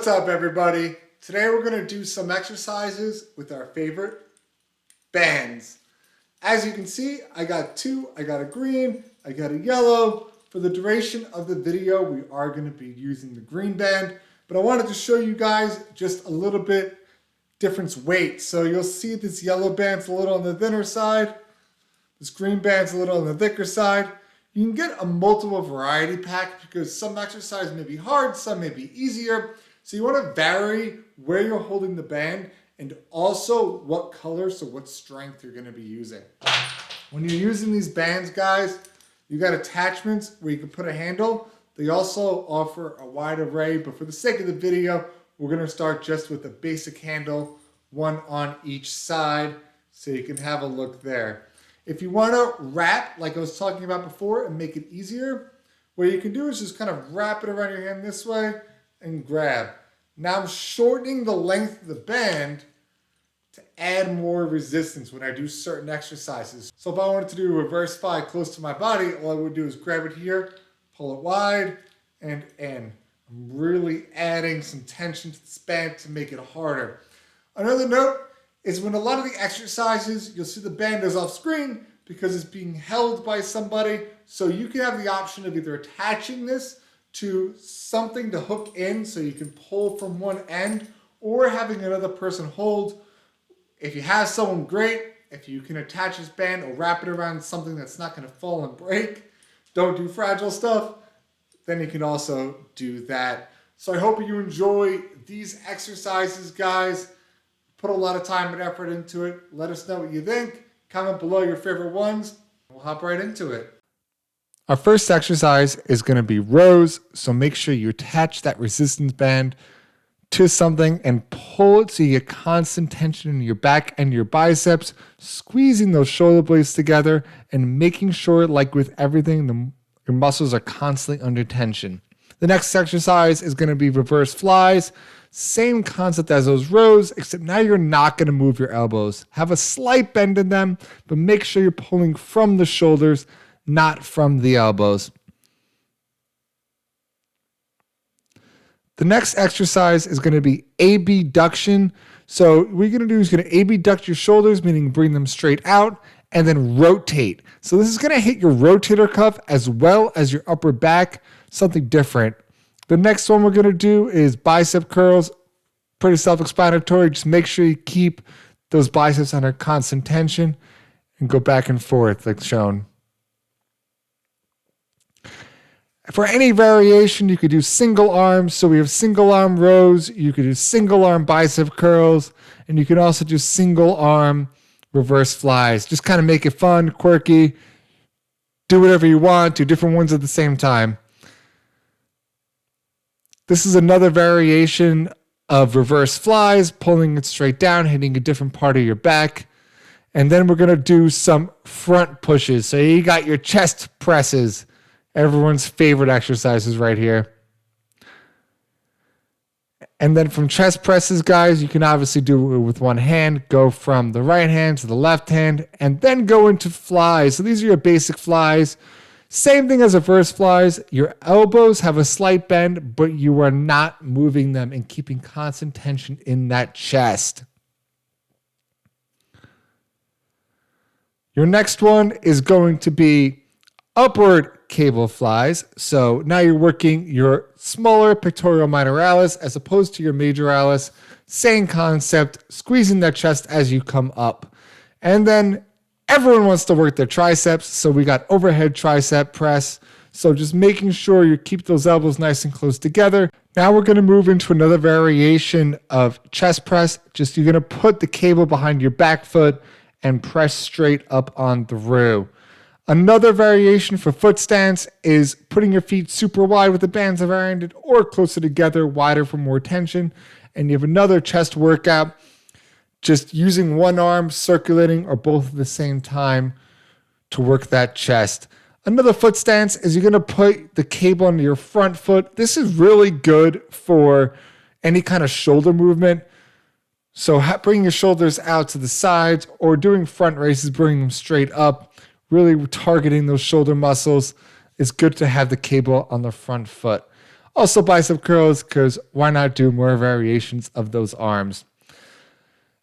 What's up, everybody? Today we're going to do some exercises with our favorite bands. As you can see, I got two. I got a green, I got a yellow. For the duration of the video, we are going to be using the green band, but I wanted to show you guys just a little bit different weight. So you'll see this yellow band's a little on the thinner side, this green band's a little on the thicker side. You can get a multiple variety pack because some exercise may be hard, some may be easier. So you want to vary where you're holding the band and also what color, so what strength you're going to be using. When you're using these bands, guys, you got attachments where you can put a handle. They also offer a wide array, but for the sake of the video, we're going to start just with a basic handle, one on each side, so you can have a look there. If you want to wrap, like I was talking about before, and make it easier, what you can do is just kind of wrap it around your hand this way and grab. Now I'm shortening the length of the band to add more resistance when I do certain exercises. So if I wanted to do a reverse fly close to my body, all I would do is grab it here, pull it wide, and in. I'm really adding some tension to this band to make it harder. Another note is when a lot of the exercises, you'll see the band is off screen because it's being held by somebody. So you can have the option of either attaching this to something to hook in so you can pull from one end, or having another person hold. If you have someone, great. If you can attach this band or wrap it around something that's not going to fall and break, don't do fragile stuff, then you can also do that. So I hope you enjoy these exercises, guys. Put a lot of time and effort into it. Let us know what you think. Comment below your favorite ones. We'll hop right into it. Our first exercise is going to be rows, so make sure you attach that resistance band to something and pull it so you get constant tension in your back and your biceps, squeezing those shoulder blades together and making sure, like with everything, your muscles are constantly under tension. The next exercise is going to be reverse flies. Same concept as those rows, except now you're not going to move your elbows. Have a slight bend in them, but make sure you're pulling from the shoulders, not from the elbows. The next exercise is going to be abduction. So what you're going to do is going to abduct your shoulders, meaning bring them straight out, and then rotate. So this is going to hit your rotator cuff as well as your upper back, something different. The next one we're going to do is bicep curls. Pretty self-explanatory. Just make sure you keep those biceps under constant tension and go back and forth like shown. For any variation, you could do single arms. So we have single arm rows. You could do single arm bicep curls. And you can also do single arm reverse flies. Just kind of make it fun, quirky. Do whatever you want. Do different ones at the same time. This is another variation of reverse flies, pulling it straight down, hitting a different part of your back. And then we're going to do some front pushes. So you got your chest presses, everyone's favorite exercises right here. And then from chest presses, guys, you can obviously do it with one hand, go from the right hand to the left hand, and then go into flies. So these are your basic flies. Same thing as reverse flies. Your elbows have a slight bend, but you are not moving them and keeping constant tension in that chest. Your next one is going to be upward cable flies. So now you're working your smaller pectoral minoralis as opposed to your majoralis. Same concept, squeezing that chest as you come up. And then everyone wants to work their triceps, so we got overhead tricep press. So just making sure you keep those elbows nice and close together. Now we're going to move into another variation of chest press. Just you're going to put the cable behind your back foot and press straight up on through. Another variation for foot stance is putting your feet super wide with the bands around it or closer together, wider for more tension. And you have another chest workout, just using one arm, circulating, or both at the same time to work that chest. Another foot stance is you're going to put the cable on your front foot. This is really good for any kind of shoulder movement. So bring your shoulders out to the sides or doing front raises, bringing them straight up, really targeting those shoulder muscles. It's good to have the cable on the front foot. Also bicep curls, because why not do more variations of those arms?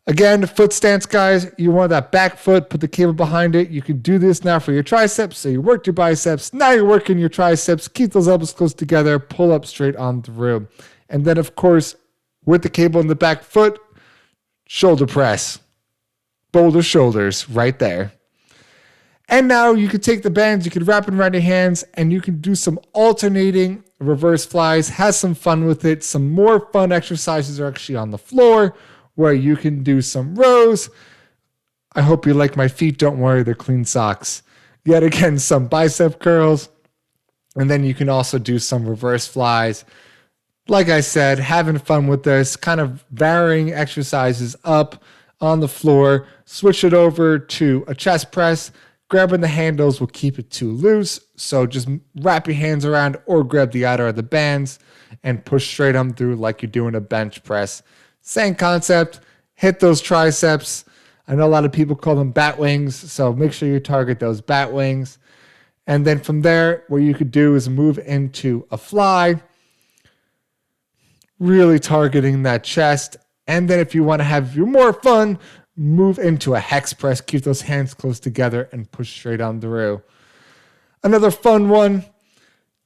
Again, foot stance, guys, you want that back foot, put the cable behind it. You can do this now for your triceps. So you worked your biceps, now you're working your triceps. Keep those elbows close together, pull up straight on through. And then, of course, with the cable in the back foot, shoulder press. Boulder shoulders right there. And now you can take the bands, you can wrap it around your hands, and you can do some alternating reverse flies. Have some fun with it. Some more fun exercises are actually on the floor where you can do some rows. I hope you like my feet. Don't worry, they're clean socks. Yet again, some bicep curls. And then you can also do some reverse flies. Like I said, having fun with this, kind of varying exercises up on the floor. Switch it over to a chest press. Grabbing the handles will keep it too loose. So just wrap your hands around or grab the outer of the bands and push straight on through like you're doing a bench press. Same concept. Hit those triceps. I know a lot of people call them bat wings, so make sure you target those bat wings. And then from there, what you could do is move into a fly, really targeting that chest. And then if you want to have your more fun, move into a hex press. Keep those hands close together and push straight on through. Another fun one,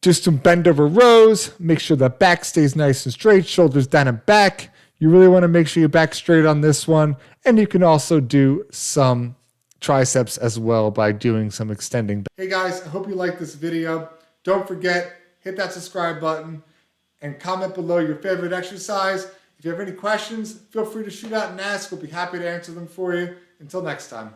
just some bend over rows. Make sure the back stays nice and straight, shoulders down and back. You really want to make sure your back's straight on this one. And you can also do some triceps as well by doing some extending. Hey guys, I hope you liked this video. Don't forget, hit that subscribe button and comment below your favorite exercise. If you have any questions, feel free to shoot out and ask. We'll be happy to answer them for you. Until next time.